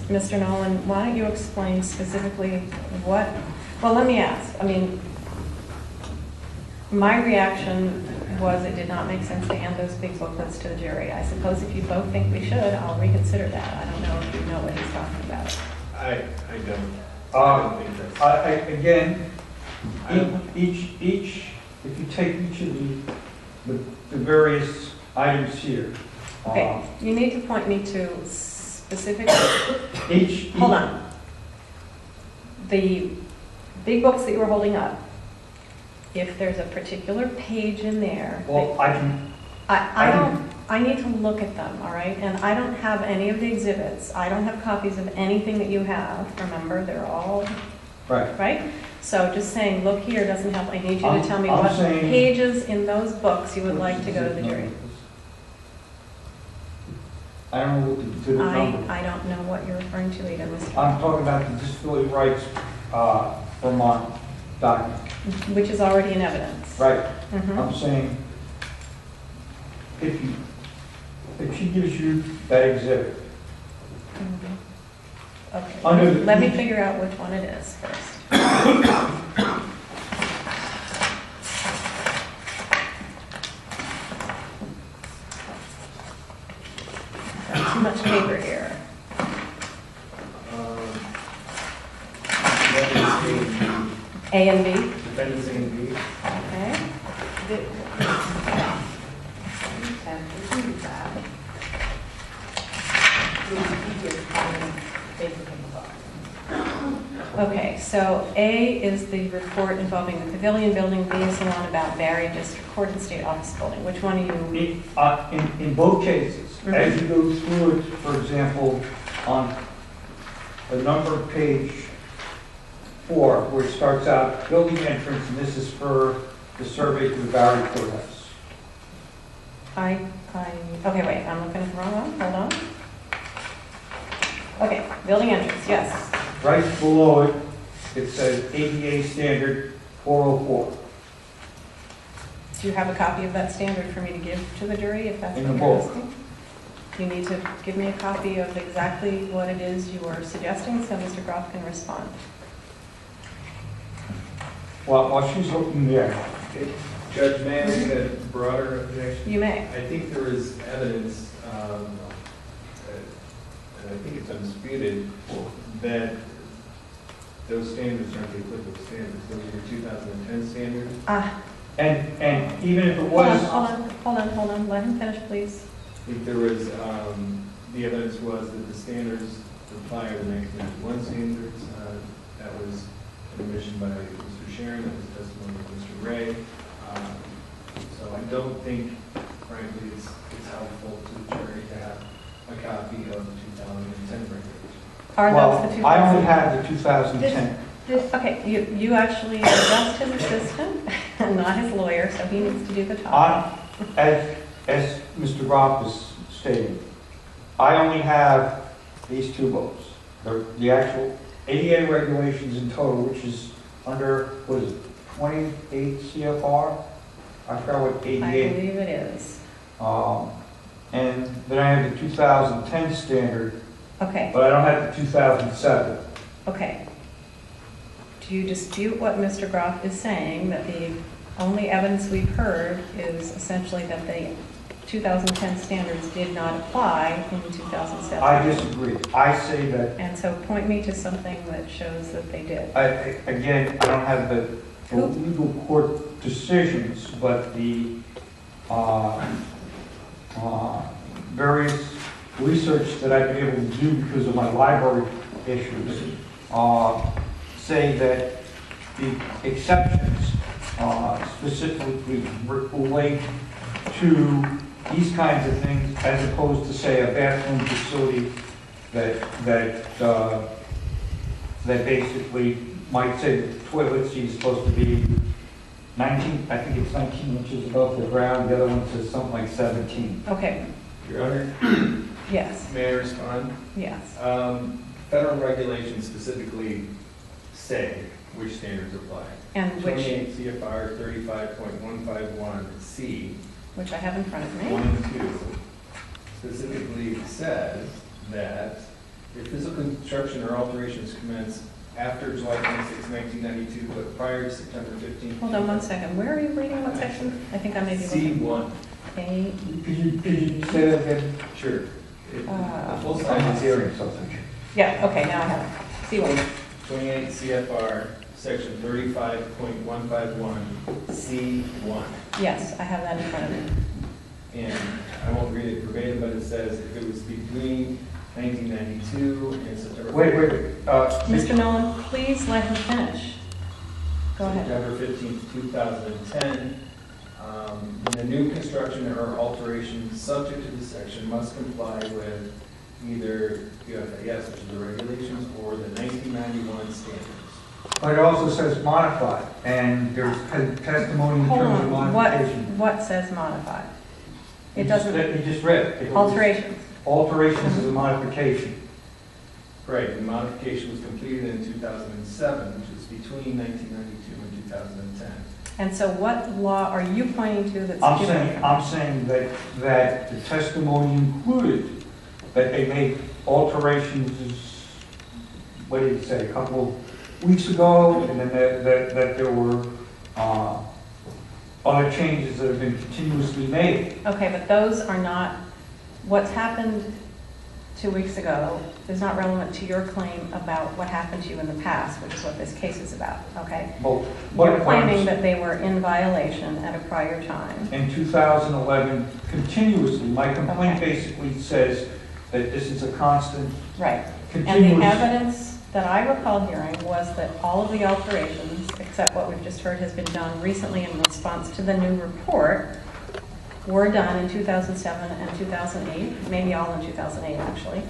Mr. Nolen, why don't you explain specifically what, well, let me ask. I mean, my reaction was it did not make sense to hand those big booklets to the jury. I suppose if you both think we should, I'll reconsider that. I don't know if you know what he's talking about. I don't think that's... Again, each, if you take each of the various items here. Okay, you need to point me to specific, hold on. The big books that you were holding up, if there's a particular page in there. Well, I need to look at them, all right? And I don't have any of the exhibits. I don't have copies of anything that you have. Remember, they're all, right? So just saying, look here doesn't help. I need you to tell me what pages in those books you would like to go to the jury. I don't know what the number. I don't know what you're referring to either, Mr. I'm talking about the disability rights Vermont document. Which is already in evidence. Right. Mm-hmm. I'm saying, if she gives you that exhibit. Mm-hmm. Okay. Let me figure out which one it is first. Too much paper here. A and B? Defendants A and B. Okay. Okay, so A is the report involving the pavilion building, B is the one about Barry District Court and State Office Building. Which one are you? In both cases, Mm-hmm. as you go through it, for example, on the number of page 4, where it starts out building entrance, and this is for the survey to the Barry Courthouse. Okay, wait, I'm looking at the wrong one, hold on. Okay, building entrance, yes. Right below it, it says ADA standard 404. Do you have a copy of that standard for me to give to the jury, if that's In what the you're book. asking? You need to give me a copy of exactly what it is you are suggesting, so Mr. Groff can respond. Well, while she's looking there, Judge, may I make a broader objection? You may. I think there is evidence, and I think it's undisputed, that those standards aren't the applicable standards. Those are the 2010 standards. and even if it was... Hold on. Let him finish, please. I think there was, the evidence was that the standards apply to the 1991 standards. That was an admission by Mr. Sharon, that was testimony of Mr. Ray. So I don't think, frankly, it's helpful to the jury to have a copy of the 2010 regulations. Are Well, those the 2000? I only have the 2010. Okay, you actually are just his assistant, not his lawyer, so he needs to do the talking. As Mr. Groff was stating, I only have these two books. The actual ADA regulations in total, which is under, what is it, 28 CFR? I forgot what ADA. I believe it is. And then I have the 2010 standard, Okay, but I don't have the 2007. okay. Do you dispute what Mr. Groff is saying, that the only evidence we've heard is essentially that the 2010 standards did not apply in 2007? I disagree. I say that, And so point me to something that shows that they did. again, I don't have the legal court decisions, but the various research that I've been able to do because of my library issues say that the exceptions specifically relate to these kinds of things as opposed to, say, a bathroom facility that basically might say the toilet seat is supposed to be 19, I think it's 19 inches above the ground. The other one says something like 17. Okay, Your Honor, yes, may I respond? yes. Federal regulations specifically say which standards apply. And which, 28 CFR 35.151C, which I have in front of me. 1 and 2, specifically says that if physical construction or alterations commenced after July 26, 1992, but prior to September 15th. Hold on one second. Where are you reading? What section? I think I may be looking. C1. A. Could you say that again? Sure. The full I'm size hearing something. Yeah, okay, now I have it. C1. 28 CFR, section 35.151, C1. Yes, I have that in front of me. And I won't read it verbatim, but it says if it was between 1992 and September. Wait. Mr. Nolen, please let him finish. Go ahead. September 15th, 2010. When a new construction or alteration subject to this section must comply with either UFAS, which is the regulations, or the 1991 standards. But it also says modified, and there's testimony in Hold terms of on, modification. what says modified? It You doesn't, just read it. alterations. Alterations is a modification. Right, the modification was completed in 2007, which is between 1992 and 2010. And so what law are you pointing to that's different? I'm saying that the testimony included that they made alterations, what did he say, a couple of weeks ago, and then that there were other changes that have been continuously made. Okay, but those are not, what's happened 2 weeks ago is not relevant to your claim about what happened to you in the past, which is what this case is about, okay? You're claiming that they were in violation at a prior time. In 2011, continuously, my complaint Okay. basically says that this is a constant, Right. continuous. And the evidence that I recall hearing was that all of the alterations, except what we've just heard has been done recently in response to the new report, were done in 2007 and 2008, maybe all in 2008 actually,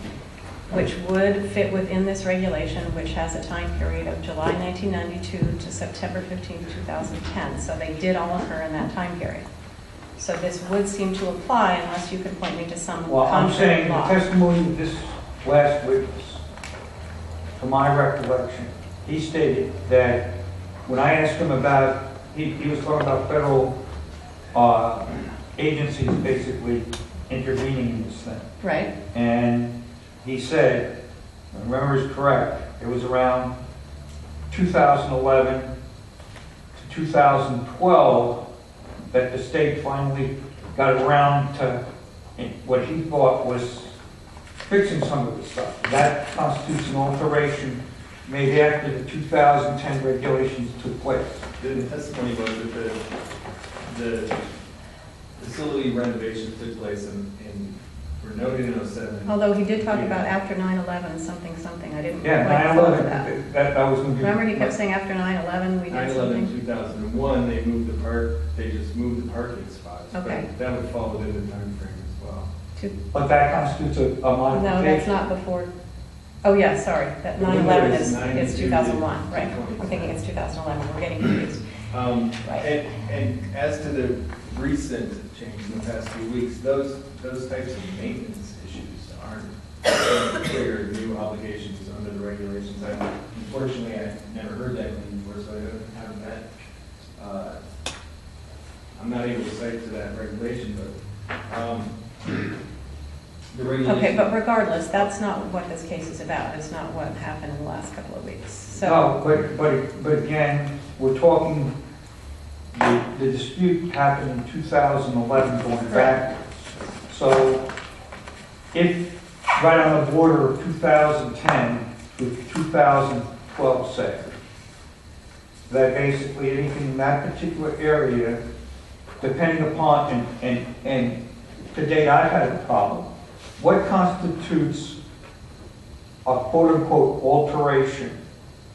which would fit within this regulation, which has a time period of July 1992 to September 15, 2010. So they did all occur in that time period. So this would seem to apply unless you can point me to some Well, I'm contrary saying the law. testimony of this last witness, to my recollection, he stated that when I asked him about, he was talking about federal agencies basically intervening in this thing. Right. And he said, if I remember is correct, it was around 2011 to 2012 that the state finally got around to what he thought was fixing some of the stuff. That constitutes an alteration made after the 2010 regulations took place. The testimony was that the facility renovations took place were noted in 07. Although he did talk about after 9/11 something. I didn't Yeah, quite follow 9/11, that was going to be... Remember he kept saying after 9/11 we did 9/11 something? 2001, they just moved the parking spots. Okay. But that would fall within the time frame as well. But that constitutes a modification. No, that's not before, oh yeah, sorry, that 9/11 is 2001, right. I'm thinking it's 2011, we're getting confused. Right. And as to the recent change in the past few weeks, those types of maintenance issues aren't clear new obligations under the regulations. Unfortunately, I've never heard that before, so I don't have that. I'm not able to cite to that regulation, but the regulation. Okay, but regardless, that's not what this case is about. It's not what happened in the last couple of weeks. So, No, but again, we're talking, the dispute happened in 2011 going back. So if right on the border of 2010 to 2012, say, that basically anything in that particular area, depending upon, and to date I've had a problem, what constitutes a quote-unquote alteration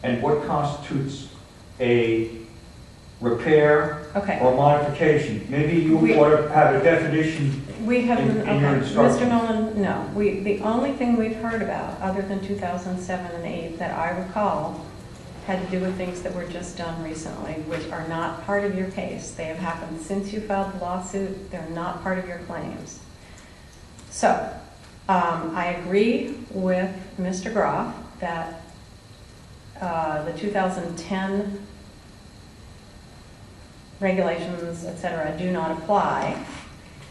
and what constitutes a repair okay. or modification? Maybe you ought to have a definition We have, in okay, your instructions. Mr. Nolen, no. The only thing we've heard about, other than 2007 and 8, that I recall, had to do with things that were just done recently, which are not part of your case. They have happened since you filed the lawsuit. They're not part of your claims. So, I agree with Mr. Groff that the 2010 regulations, et cetera, do not apply.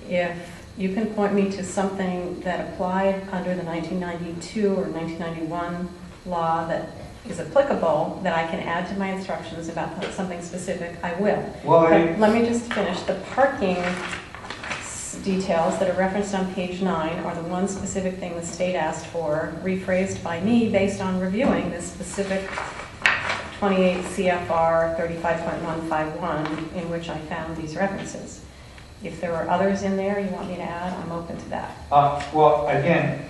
If you can point me to something that applied under the 1992 or 1991 law that is applicable that I can add to my instructions about something specific, I will. Well, But let me just finish. The parking details that are referenced on page 9 are the one specific thing the state asked for, rephrased by me based on reviewing this specific 28 CFR 35.151 in which I found these references. If there are others in there you want me to add, I'm open to that. well, again,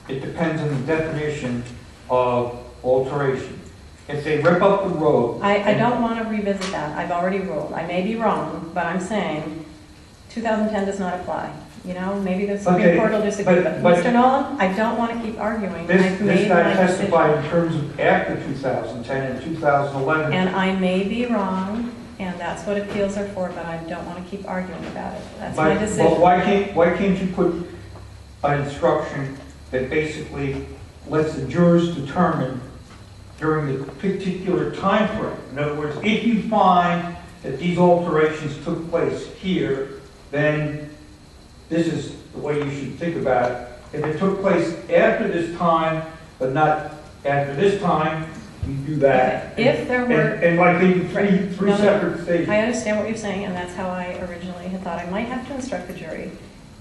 it depends on the definition of alteration. If they rip up the road... I don't want to revisit that. I've already ruled. I may be wrong, but I'm saying 2010 does not apply. You know, maybe the Supreme Court will disagree, but Mr. Nolen, I don't want to keep arguing. This guy testified in terms of after 2010 and 2011. And I may be wrong, and that's what appeals are for, but I don't want to keep arguing about it. That's my decision. But why can't you put an instruction that basically lets the jurors determine during the particular time frame? In other words, if you find that these alterations took place here, then this is the way you should think about it. If it took place after this time, but not after this time, you do that. Okay. If there were... And like three separate stages. I understand what you're saying, and that's how I originally had thought I might have to instruct the jury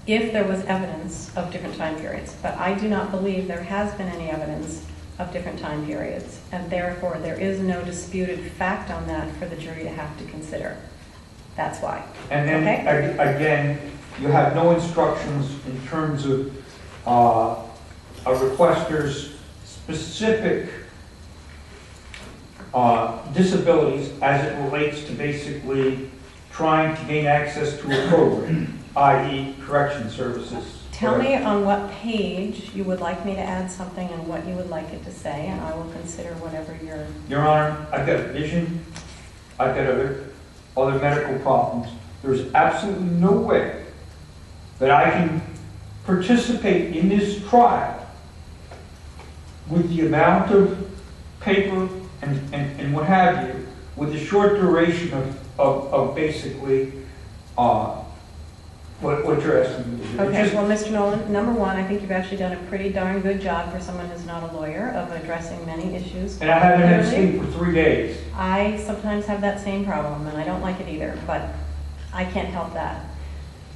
if there was evidence of different time periods. But I do not believe there has been any evidence of different time periods, and therefore there is no disputed fact on that for the jury to have to consider. That's why. And then, okay? Again, you have no instructions in terms of a requester's specific disabilities as it relates to basically trying to gain access to a program, i.e. correction services. Tell me on what page you would like me to add something and what you would like it to say, and I will consider whatever you're... Your Honor, I've got vision, I've got other medical problems. There's absolutely no way that I can participate in this trial with the amount of paper and what have you, with the short duration of basically what you're asking me to do. Okay, well, Mr. Nolen, number one, I think you've actually done a pretty darn good job for someone who's not a lawyer of addressing many issues. And I haven't had sleep for 3 days. I sometimes have that same problem, and I don't like it either, but I can't help that.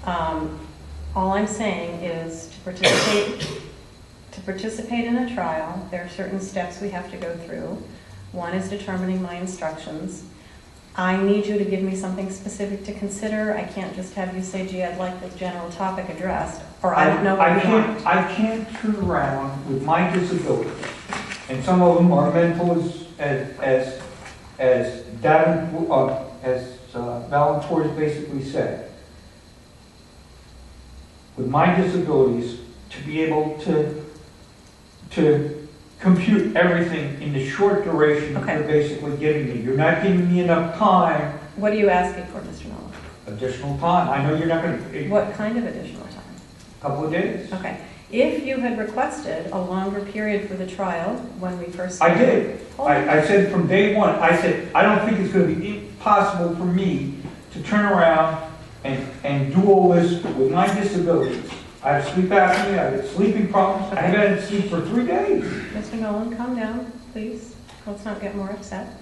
All I'm saying is to participate in a trial, there are certain steps we have to go through. One is determining my instructions. I need you to give me something specific to consider. I can't just have you say, gee, I'd like this general topic addressed, or I don't know what you want. I can't turn around with my disability, and some of them are mental as Valentour has basically said. With my disabilities, to be able to compute everything in the short duration that you're basically giving me. You're not giving me enough time. What are you asking for, Mr. Nolen? Additional time. I know you're not going to... What kind of additional time? A couple of days. Okay. If you had requested a longer period for the trial when we first I started... did. I said from day one, I said, I don't think it's going to be impossible for me to turn around and do all this with my disabilities. I have sleep apnea, I have sleeping problems. Okay. I haven't had sleep for 3 days. Mr. Nolen, calm down, please. Let's not get more upset.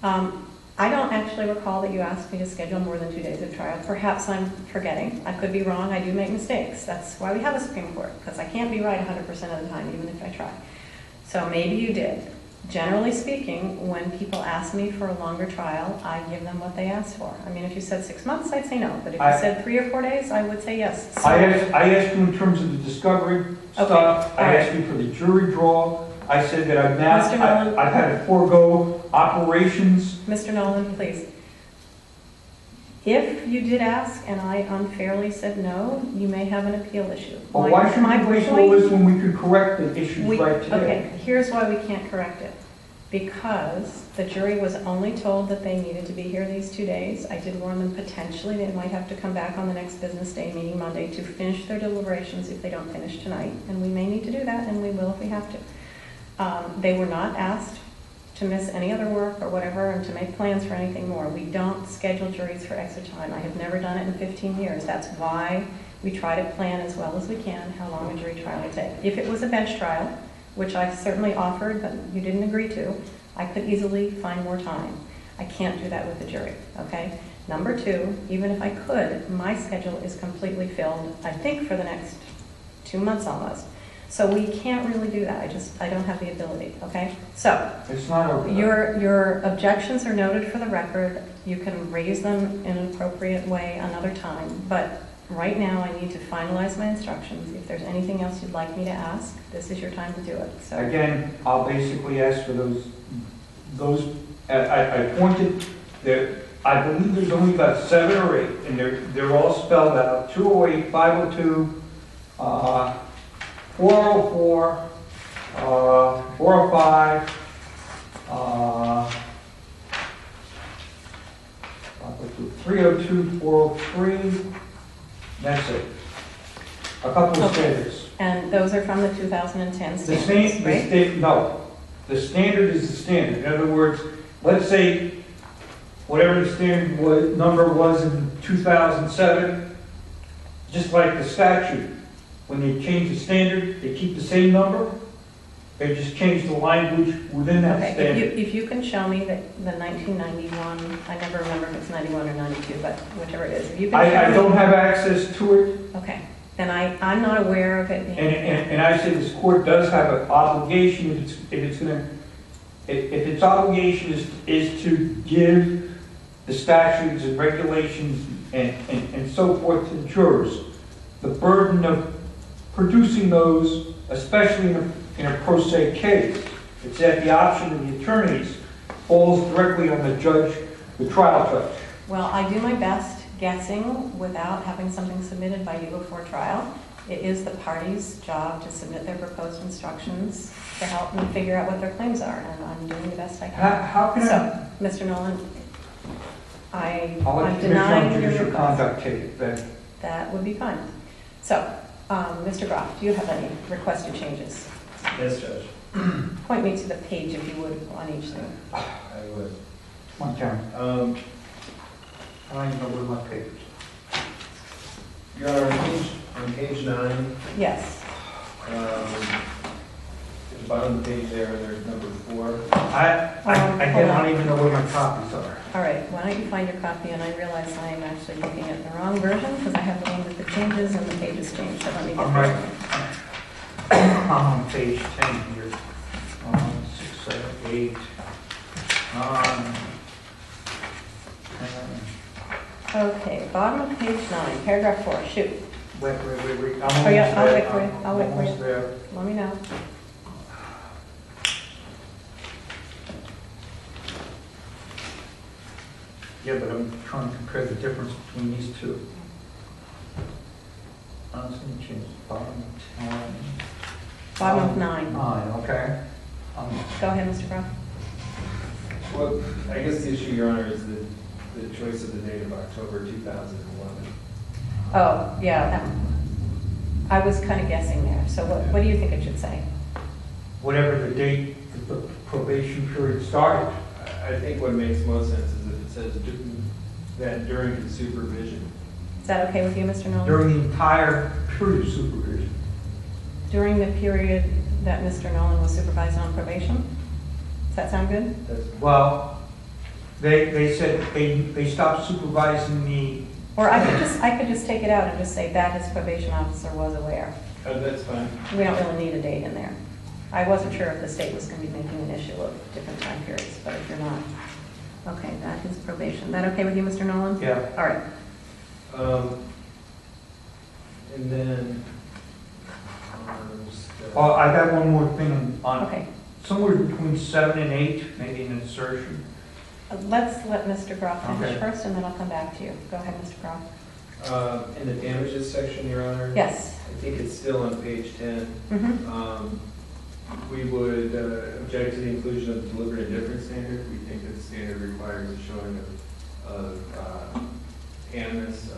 I don't actually recall that you asked me to schedule more than 2 days of trial. Perhaps I'm forgetting. I could be wrong. I do make mistakes. That's why we have a Supreme Court, because I can't be right 100% of the time, even if I try. So maybe you did. Generally speaking, when people ask me for a longer trial, I give them what they asked for. I mean, if you said 6 months, I'd say no. But if you said 3 or 4 days, I would say yes. So, I asked you in terms of the discovery stuff. I asked you for the jury draw. I said that I've had to forego operations. Mr. Nolen, please. If you did ask and I unfairly said no, you may have an appeal issue. Well, why should we wait till this when we could correct the issues right today? Okay, here's why we can't correct it. Because the jury was only told that they needed to be here these 2 days. I did warn them potentially they might have to come back on the next business day, meeting Monday, to finish their deliberations if they don't finish tonight. And we may need to do that, and we will if we have to. They were not asked to miss any other work or whatever and to make plans for anything more. We don't schedule juries for extra time. I have never done it in 15 years. That's why we try to plan as well as we can how long a jury trial will take. If it was a bench trial, which I certainly offered, but you didn't agree to, I could easily find more time. I can't do that with the jury, okay? Number two, even if I could, my schedule is completely filled, I think, for the next 2 months almost. So we can't really do that. I don't have the ability, okay? So, It's not open. your objections are noted for the record. You can raise them in an appropriate way another time, but right now I need to finalize my instructions. If there's anything else you'd like me to ask, this is your time to do it, so. Again, I'll basically ask for I pointed that, I believe there's only about 7 or 8, and they're all spelled out, 208, 502, 404, 405, 302, 403, that's it. A couple of standards. And those are from the 2010 The standards, right? No, the standard is the standard. In other words, let's say whatever the standard number was in 2007, just like the statute, when they change the standard, they keep the same number. They just change the language within that Okay, standard. if you can show me that the 1991, I never remember if it's 91 or 92, but whichever it is. If you can show I me- don't have access to it, Okay, then I'm not aware of it being. and I say this court does have an obligation, if its obligation is to give the statutes and regulations and so forth to the jurors, the burden of producing those, especially in a pro se case, it's at the option of the attorneys, falls directly on the judge, the trial judge. Well, I do my best guessing without having something submitted by you before trial. It is the party's job to submit their proposed instructions to help them figure out what their claims are, and I'm doing the best I can. How can I? So, Mr. Nolan, I'll let I'm the denying Commission on your Judicial request. Conduct take it then. That would be fine. So, Mr. Groff, do you have any requested changes? Yes, Judge. Point me to the page if you would on each thing. I would. Come on, Karen. I don't even know where my papers. Your Honor, on page 9, Yes. at the bottom of the page there's number 4. I hold on. don't even know where my copies are. All right, why don't you find your copy, and I realize I am actually looking at the wrong version, because I have the one with the changes and the pages changed, so let me get I'm this right. one. I'm on page 10 here. 6, 7, 8. 10. Okay, bottom of page 9, paragraph 4, shoot. Wait. Oh, yeah, I'll wait for you, I'll wait for you. There. Let me know. Yeah, but I'm trying to compare the difference between these two. I'm just going to change the bottom 10. Bottom of 9. 9, okay. Go ahead, Mr. Groff. Well, I guess the issue, Your Honor, is the choice of the date of October 2011. Oh, yeah, I was kind of guessing there, so what do you think it should say? Whatever the date the probation period started. I think what makes most sense is if it says that during his supervision. Is that okay with you, Mr. Nolan? During the entire period of supervision. During the period that Mr. Nolan was supervised on probation? Does that sound good? That's Well, they said they stopped supervising me. Or I could just take it out and just say that his probation officer was aware. that's fine. We don't really need a date in there. I wasn't sure if the state was going to be making an issue of different time periods, but if you're not. Okay, that is probation. That okay with you, Mr. Nolan? Yeah. All right. And then, Oh, I got one more thing on Okay. somewhere between 7 and 8, maybe an insertion. Let's let Mr. Groff finish Okay. first, and then I'll come back to you. Go ahead, Mr. Groff. in the damages section, Your Honor. Yes. I think it's still on page 10. Mm-hmm. We would object to the inclusion of deliberate indifference standard. We think that the standard requires a showing of animus,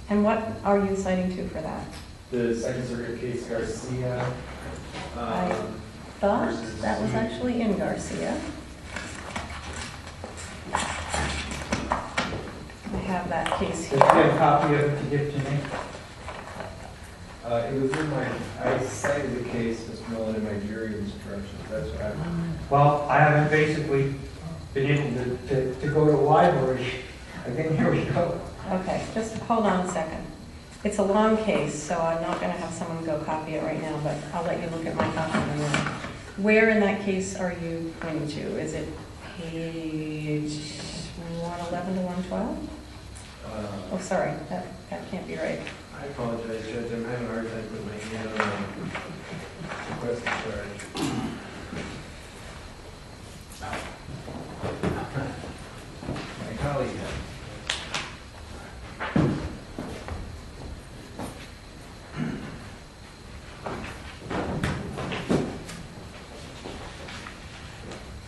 And what are you citing to for that? the Second Circuit case Garcia. I thought that was actually in Garcia. I have that case Did you here. get a copy of it to give to me? It was in I cited the case, Mr. Nolen, in my jury instructions. That's what I. Well, I haven't basically been able to go to the library. Again, here we go. Okay, just hold on a second. It's a long case, so I'm not going to have someone go copy it right now, but I'll let you look at my copy in a minute. Where in that case are you pointing to? Is it page 111 to 112? Oh, sorry, that can't be right. I apologize, Judge. I'm having a hard time putting my hand on the request to charge. My colleague has.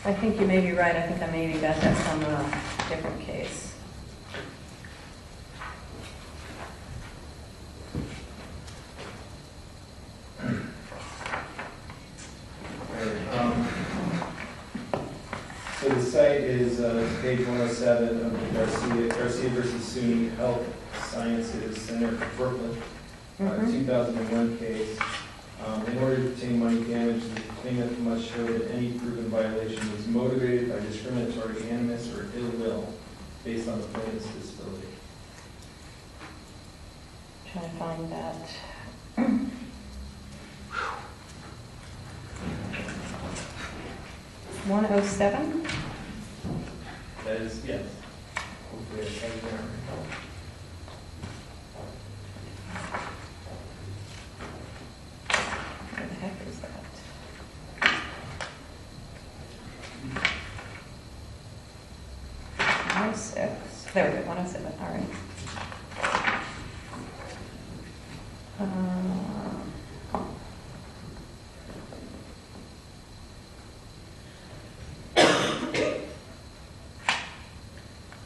I think you may be right. I think I maybe got that from a different case. So the site is page 107 of the Garcia versus SUNY Health Sciences Center for Brooklyn, 2001 case. In order to obtain money damage, the claimant must show that any proven violation was motivated by discriminatory animus or ill will based on the plaintiff's disability. Trying to find that. 107? That is, yes. Hopefully I said it there. Where the heck is that? There we go, 107, all right.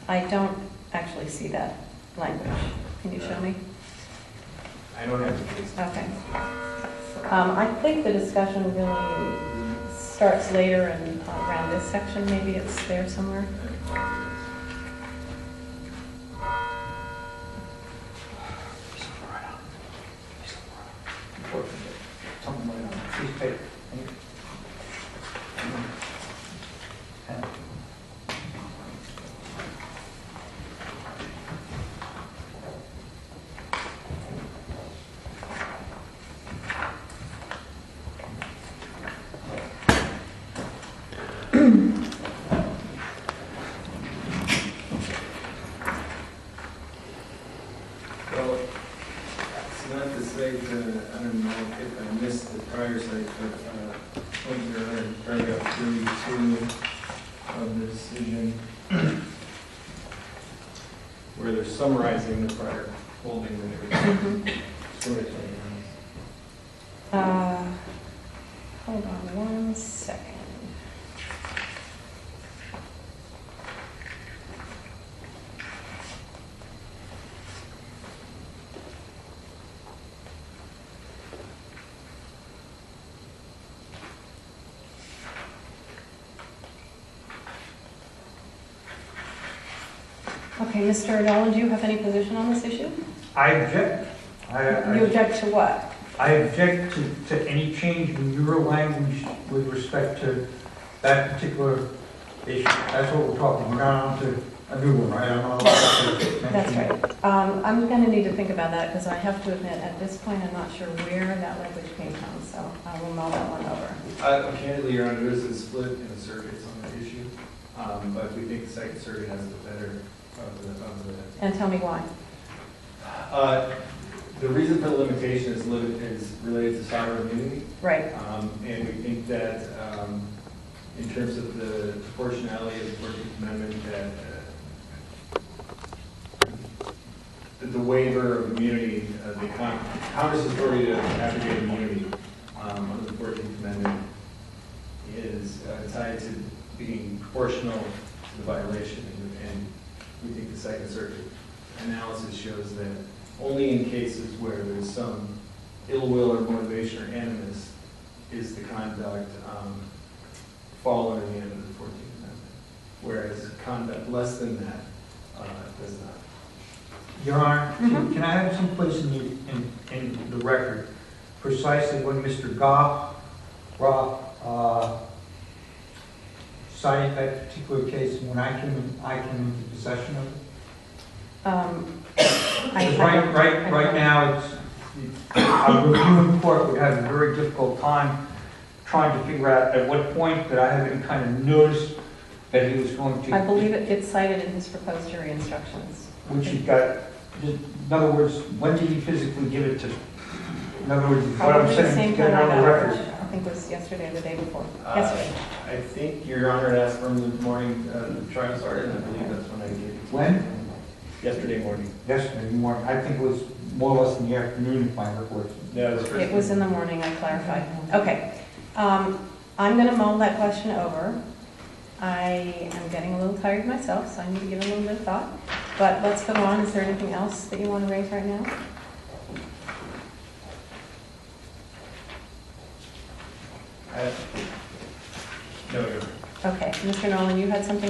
I don't actually see that language. Can you show me? I don't have the case. Okay. I think the discussion really starts later and around this section, maybe it's there somewhere. Something like that. Piece of paper. Well, it's not to say that, I don't know if I missed the prior site, but point there in paragraph 32 of the decision, where they're summarizing the prior holding that everything. Hold on one second. Okay, Mr. Nolen, do you have any position on this issue? I object. You object to what? I object to any change in your language with respect to that particular issue. That's what we're talking. We're not on to a new one, right? I don't know. That's right. I'm going to need to think about that because I have to admit, at this point, I'm not sure where that language came from, so I will mull that one over. Candidly, Your Honor, there is a split in the circuits on that issue, but we think the Second Circuit has the better of the. And tell me why. The reason for the limitation is related to sovereign immunity. Right. And we think that in terms of the proportionality of the 14th Amendment, that the waiver of immunity, the Congress's authority to abrogate immunity under the 14th Amendment is tied to being proportional to the violation. And we think the Second Circuit analysis shows that only in cases where there's some ill will or motivation or animus is the conduct fall under the end of the 14th Amendment, whereas conduct less than that does not. Your Honor, Mhm. can I have some place in the record precisely when Mr. Goff cited that particular case when I came into possession of it? Because right now, a review in court would have a very difficult time trying to figure out at what point that I haven't kind of noticed that he was going to. I believe it's cited in his proposed jury instructions. Which he got, in other words, when did he physically give it to? In other words, what I'm Probably the saying, same to get it time I on the got record. it. I think it was yesterday or the day before. Yesterday. I think Your Honor had asked from the morning the trial started, and I believe that's when I gave it. When? Yesterday morning. Yesterday morning. I think it was more or less in the afternoon, if my recollection. No, it was first. It was in the morning, I clarified. Okay. I'm going to mull that question over. I am getting a little tired myself, so I need to give it a little bit of thought. But let's go on. Is there anything else that you want to raise right now? No, Your Honor. Okay. Mr. Nolen, you had something?